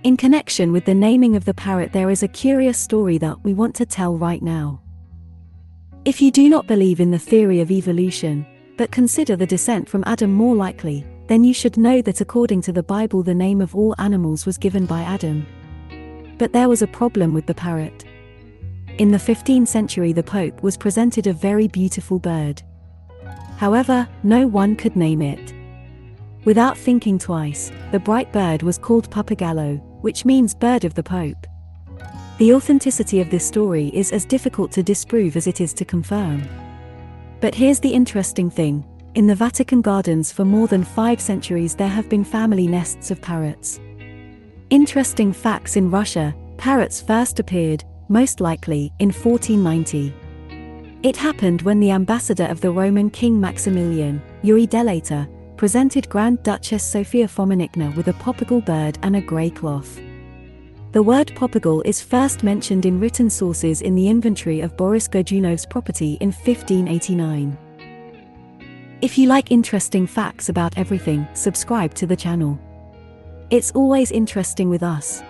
In connection with the naming of the parrot, there is a curious story that we want to tell right now. If you do not believe in the theory of evolution, but consider the descent from Adam more likely, then you should know that according to the Bible the name of all animals was given by Adam. But there was a problem with the parrot. In the 15th century the Pope was presented a very beautiful bird. However, no one could name it. Without thinking twice, the bright bird was called Pappagallo, which means bird of the Pope. The authenticity of this story is as difficult to disprove as it is to confirm. But here's the interesting thing. In the Vatican gardens for more than 5 centuries there have been family nests of parrots. Interesting facts: in Russia, parrots first appeared, most likely, in 1490. It happened when the ambassador of the Roman King Maximilian, Yuri Delator, presented Grand Duchess Sofia Fominikna with a poppagal bird and a grey cloth. The word poppagal is first mentioned in written sources in the inventory of Boris Godunov's property in 1589. If you like interesting facts about everything, subscribe to the channel. It's always interesting with us.